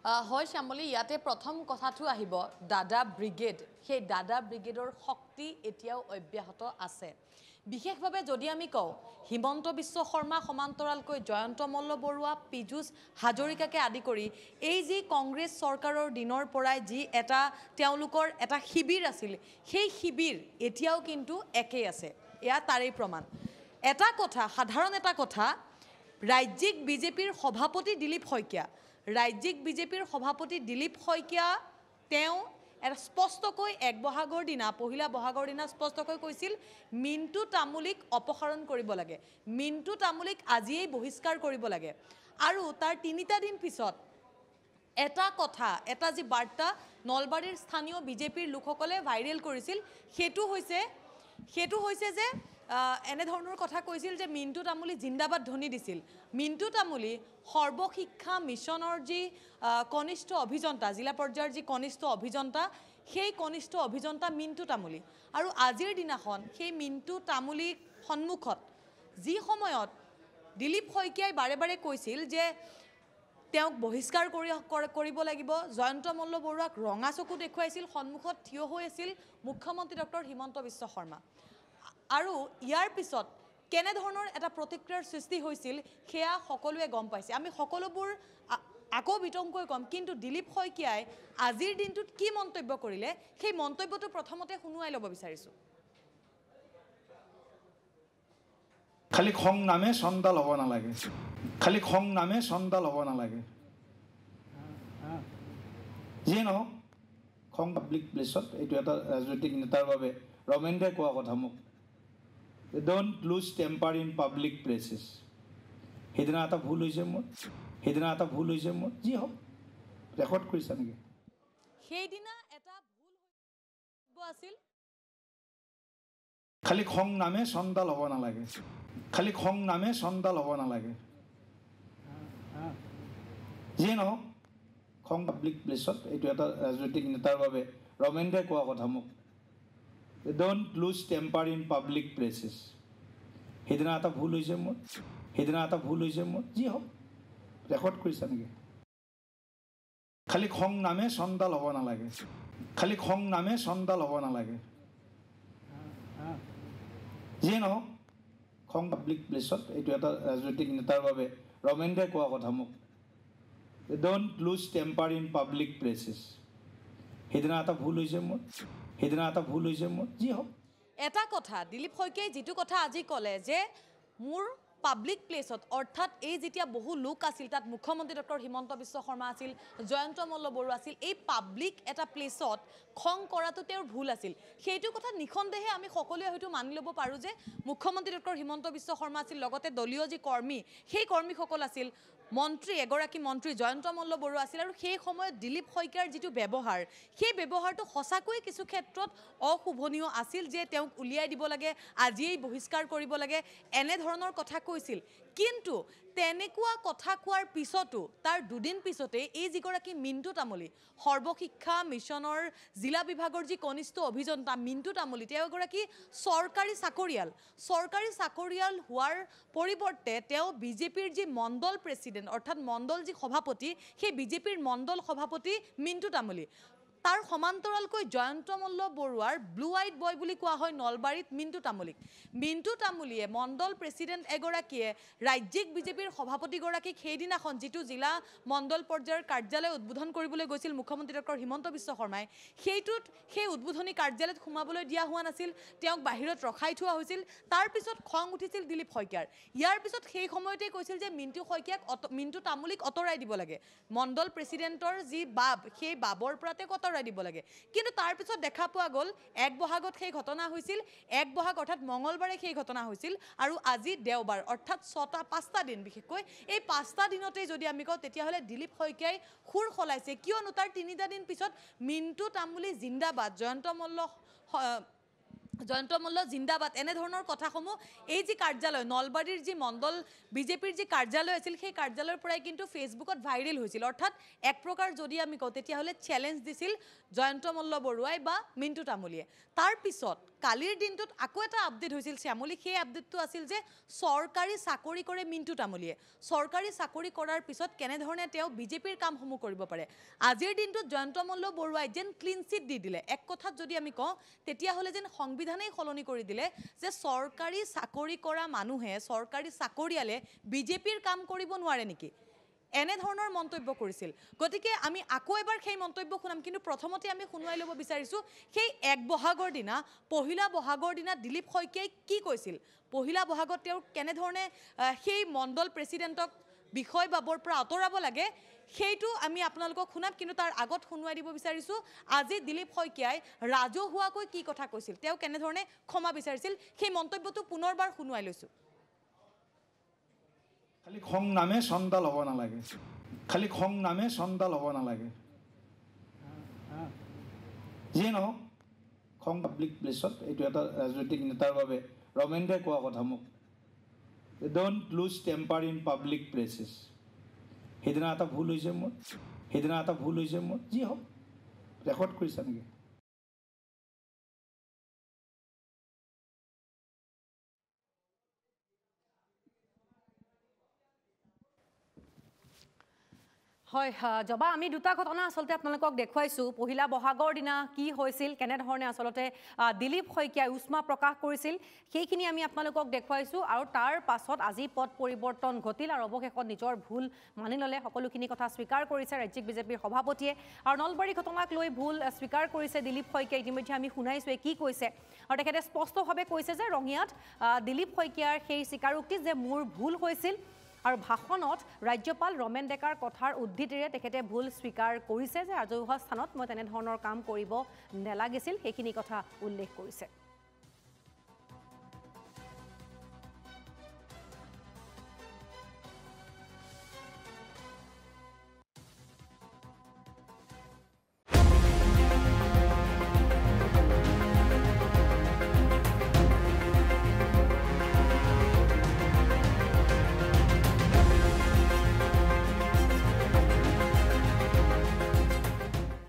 হয় শ্যামলী, ইয়াতে প্ৰথম কথাটো আহিব দাদা ব্ৰিগেড। সেই দাদা ব্ৰিগেডৰ শক্তি এতিয়াও অব্যাহত আছে। বিশেষভাৱে যদি আমি কওঁ হিমন্ত বিশ্ব শৰ্মা সমান্তৰালকৈ জয়ন্ত মল্ল বৰুৱা, পীযুষ হাজৰিকাকে আদি কৰি এই যি কংগ্ৰেছ চৰকাৰৰ দিনৰ পৰাই যি তেওঁলোকৰ এটা শিবিৰ আছিল, সেই শিবিৰ এতিয়াও কিন্তু একেই আছে। এয়া তাৰেই প্ৰমাণ। সাধাৰণ এটা কথা, ৰাজ্যিক বিজেপিৰ সভাপতি দিলীপ শইকীয়া, তেওঁ এটা স্পষ্টকৈ পহিলা বহাগৰ দিনা স্পষ্টকৈ কৈছিল মিণ্টু তামুলীক অপসাৰণ কৰিব লাগে, মিণ্টু তামুলীক আজিয়েই বহিষ্কাৰ কৰিব লাগে। আৰু তাৰ ৩টা দিন পিছত এটা যি বাৰ্তা নলবাৰীৰ স্থানীয় বিজেপিৰ লোকসকলে ভাইৰেল কৰিছিল, সেইটো হৈছে যে এনেধৰণৰ কথা কৈছিল যে মিণ্টু তামুলী জিন্দাবাদ ধ্বনি দিছিল। মিণ্টু তামুলী সৰ্বশিক্ষা মিছনৰ যি কনিষ্ঠ অভিযন্তা, জিলা পৰ্যায়ৰ যি কনিষ্ঠ অভিযন্তা, সেই কনিষ্ঠ অভিযন্তা মিণ্টু তামুলী। আৰু আজিৰ দিনাখন সেই মিণ্টু তামুলীৰ সন্মুখত যি সময়ত দিলীপ শইকীয়াই বাৰে বাৰে কৈছিল যে তেওঁক বহিষ্কাৰ কৰিব লাগিব, জয়ন্ত মল্ল বৰুৱাক ৰঙা চকু দেখুৱাইছিল, সন্মুখত থিয় হৈ আছিল মুখ্যমন্ত্ৰী ডক্টৰ হিমন্ত বিশ্ব শৰ্মা। আৰু ইয়াৰ পিছত কেনেধৰণৰ এটা প্ৰতিক্ৰিয়াৰ সৃষ্টি হৈছিল সেয়া সকলোৱে গম পাইছে। আমি সকলোবোৰ আকৌ বিতংকৈ ক'ম, কিন্তু দিলীপ শইকীয়াই আজিৰ দিনটোত কি মন্তব্য কৰিলে সেই মন্তব্যটো প্ৰথমতে শুনুৱাই ল'ব বিচাৰিছোঁ। খালি খং নামে চন্দাল হ'ব নালাগে, খালি খং নামে চন্দাল হ'ব নালাগে। যিয়ে নহওক, খং পাব্লিক প্লেচত এইটো এটা ৰাজনৈতিক নেতাৰ বাবে ৰমেন্দ্ৰে কোৱা কথা মোক, don't lose temper in public places. সেইদিনা এটা ভুল হৈছে মোৰ, যি হওক ৰেকৰ্ড কৰিছা নেকি? সেইদিনা এটা ভুল আছিল, খালি খং নামে চন্দাল হ'ব নালাগে, খালি খং নামে চন্দাল হ'ব নালাগে। যিয়ে নহওক, খং পাব্লিক প্লেচত এইটো এটা ৰাজনৈতিক নেতাৰ বাবে ৰমেন্দ্ৰে কোৱা কথা মোক, don't lose temper in public places. সেইদিনা এটা ভুল হৈছে মোৰ, যি হওক ৰেকৰ্ড কৰিছা নেকি? খালি খং নামে চন্দাল হ'ব নালাগে, খালি খং নামে চন্দাল হ'ব নালাগে। যিয়ে নহওক, খং পাব্লিক প্লেচত এইটো এটা ৰাজনৈতিক নেতাৰ বাবে ৰমেন্দ্ৰে কোৱা কথা মোক, don't lose temper in public places. সেইদিনা এটা ভুল হৈছে মোৰ, যি হওক। এটা কথা দিলীপ শইকীয়াই যিটো কথা আজি ক'লে যে মোৰ পাব্লিক প্লেচত, অৰ্থাৎ এই যেতিয়া বহু লোক আছিল, তাত মুখ্যমন্ত্ৰী ডক্টৰ হিমন্ত বিশ্ব শৰ্মা আছিল, জয়ন্ত মল্ল বৰুৱা আছিল, এই পাব্লিক এটা প্লেচত খং কৰাটো তেওঁৰ ভুল আছিল। সেইটো কথা নিঃসন্দেহে আমি সকলোৱে হয়তো মানি ল'ব পাৰোঁ যে মুখ্যমন্ত্ৰী ডক্টৰ হিমন্ত বিশ্ব শৰ্মা আছিল, লগতে দলীয় যি কৰ্মী, সেই কৰ্মীসকল আছিল, এগৰাকী মন্ত্ৰী জয়ন্ত মল্ল বৰুৱা আছিল। আৰু সেই সময়ত দিলীপ শইকীয়াৰ যিটো ব্যৱহাৰ, সেই ব্যৱহাৰটো সঁচাকৈ কিছু ক্ষেত্ৰত অশোভনীয় আছিল, যে তেওঁক উলিয়াই দিব লাগে, আজিয়েই বহিষ্কাৰ কৰিব লাগে, এনেধৰণৰ কথা কৈছিল। কিন্তু তেনেকুৱা কথা কোৱাৰ পিছতো তাৰ দুদিন পিছতেই এই যিগৰাকী মিণ্টু তামুলী, সৰ্বশিক্ষা মিছনৰ জিলা বিভাগৰ যি কনিষ্ঠ অভিযন্তা মিণ্টু তামুলী, তেওঁ এগৰাকী চৰকাৰী চাকৰিয়াল হোৱাৰ পৰিৱৰ্তে তেওঁ বিজেপিৰ যি মণ্ডল প্ৰেছিডেণ্ট, অৰ্থাৎ মণ্ডল যি সভাপতি, সেই বিজেপিৰ মণ্ডল সভাপতি মিণ্টু তামুলী। তাৰ সমান্তৰালকৈ জয়ন্ত মল্ল বৰুৱাৰ ব্লু আইড বয় বুলি কোৱা হয় নলবাৰীত মিণ্টু তামুলীয়ে মণ্ডল প্ৰেছিডেণ্ট এগৰাকীয়ে ৰাজ্যিক বিজেপিৰ সভাপতিগৰাকীক সেইদিনাখন যিটো জিলা মণ্ডল পৰ্যায়ৰ কাৰ্যালয় উদ্বোধন কৰিবলৈ গৈছিল মুখ্যমন্ত্ৰী ডক্টৰ হিমন্ত বিশ্ব শৰ্মাই, সেই উদ্বোধনী কাৰ্যালয়ত সোমাবলৈ দিয়া হোৱা নাছিল, তেওঁক বাহিৰত ৰখাই থোৱা হৈছিল। তাৰপিছত খং উঠিছিল দিলীপ শইকীয়াৰ। ইয়াৰ পিছত সেই সময়তেই কৈছিল যে মিণ্টু তামুলীক আঁতৰাই দিব লাগে, মণ্ডল প্ৰেছিডেণ্টৰ যি বাব, সেই বাবৰ পৰা তেওঁক আঁতৰাই দিব লাগে। কিন্তু তাৰপিছত দেখা পোৱা গ'ল 1 বহাগত সেই ঘটনা হৈছিল, 1 বহাগ অৰ্থাৎ মঙলবাৰে সেই ঘটনা হৈছিল, আৰু আজি দেওবাৰ, অৰ্থাৎ 5টা দিন, বিশেষকৈ এই 5টা দিনতেই যদি আমি কওঁ তেতিয়াহ'লে দিলীপ শইকীয়াই সুৰ সলাইছে, কিয়নো তাৰ 3টা দিন পিছত মিণ্টু তামুলী জিন্দাবাদ, জয়ন্ত মল্ল জয়ন্ত মল্ল জিন্দাবাদ এনেধৰণৰ কথাসমূহ এই যি কাৰ্যালয় নলবাৰীৰ যি মণ্ডল বিজেপিৰ যি কাৰ্যালয় আছিল সেই কাৰ্যালয়ৰ পৰাই কিন্তু ফেচবুকত ভাইৰেল হৈছিল অৰ্থাৎ এক প্ৰকাৰ যদি আমি কওঁ তেতিয়াহ'লে চেলেঞ্জ দিছিল জয়ন্ত মল্ল বৰুৱাই বা মিণ্টু তামুলীয়ে তাৰ পিছত কালিৰ দিনটোত আকৌ এটা আপডেট হৈছিল শ্যামলী সেই আপডেটটো আছিল যে চৰকাৰী চাকৰি কৰে মিণ্টু তামুলীয়ে চৰকাৰী চাকৰি কৰাৰ পিছত কেনেধৰণে তেওঁ বিজেপিৰ কামসমূহ কৰিব পাৰে আজিৰ দিনটোত জয়ন্ত মল্ল বৰুৱাই যেন ক্লিন চিট দি দিলে এক কথাত যদি আমি কওঁ তেতিয়াহ'লে যেন সংবিধানেই সলনি কৰি দিলে যে চৰকাৰী চাকৰি কৰা মানুহে চৰকাৰী চাকৰিয়ালে বিজেপিৰ কাম কৰিব নোৱাৰে নেকি এনেধৰণৰ মন্তব্য কৰিছিল গতিকে আমি আকৌ এবাৰ সেই মন্তব্য শুনাম কিন্তু প্ৰথমতে আমি শুনুৱাই ল'ব বিচাৰিছোঁ সেই এক বহাগৰ দিনা পহিলা বহাগৰ দিনা দিলীপ শইকীয়াই কি কৈছিল পহিলা বহাগত তেওঁ কেনেধৰণে সেই মণ্ডল প্ৰেচিডেণ্টক বিষয়বাবৰ পৰা আঁতৰাব লাগে সেইটো আমি আপোনালোকক শুনাম কিন্তু তাৰ আগত শুনুৱাই দিব বিচাৰিছোঁ আজি দিলীপ শইকীয়াই ৰাজহুৱাকৈ কি কথা কৈছিল তেওঁ কেনেধৰণে ক্ষমা বিচাৰিছিল সেই মন্তব্যটো পুনৰবাৰ শুনুৱাই লৈছোঁ খালি খং নামে চন্দাল হ'ব নালাগে খালি খং নামে চন্দাল হ'ব নালাগে যিয়ে নহওক খং পাব্লিক প্লেচত এইটো এটা ৰাজনৈতিক নেতাৰ বাবে ৰমেন্দ্ৰে কোৱা কথা মোক don't lose temper in public places সেইদিনা এটা ভুল হৈছে মোৰ যি হওক ৰেকৰ্ড কৰিছা নেকি হয় জবা আমি দুটা ঘটনা আসলতে আপোনালোকক দেখুৱাইছো পহিলা বহাগৰ দিনা কি হৈছিল কেনে ধৰণে আসলতে দিলীপ শইকীয়াই উষ্মা প্ৰকাশ কৰিছিল সেইখিনি আমি আপোনালোকক দেখুৱাইছো আৰু তাৰ পাছত আজি পদ পৰিৱৰ্তন ঘটিল আৰু অৱশেষত নিজৰ ভুল মানি ললে সকলোখিনি কথা স্বীকাৰ কৰিছে ৰাজ্যিক বিজেপিৰ সভাপতিয়ে আৰু নলবাৰী ঘটনাক লৈ ভুল স্বীকাৰ কৰিছে দিলীপ শইকীয়াই ইতিমধ্যে আমি শুনাইছো কি কৈছে আৰু তেখেতে স্পষ্টভাৱে কৈছে যে ৰঙিয়াত দিলীপ শইকীয়াৰ সেই স্বীকাৰোক্তি যে মোৰ ভুল হৈছিল আৰু ভাষণত ৰাজ্যপাল ৰমেন ডেকাৰ কথাৰ উদ্ধৃতিৰে তেখেতে ভুল স্বীকাৰ কৰিছে যে ৰাজহুৱা স্থানত মই তেনে ধৰণৰ কাম কৰিব নেলাগিছিল সেইখিনি কথা উল্লেখ কৰিছে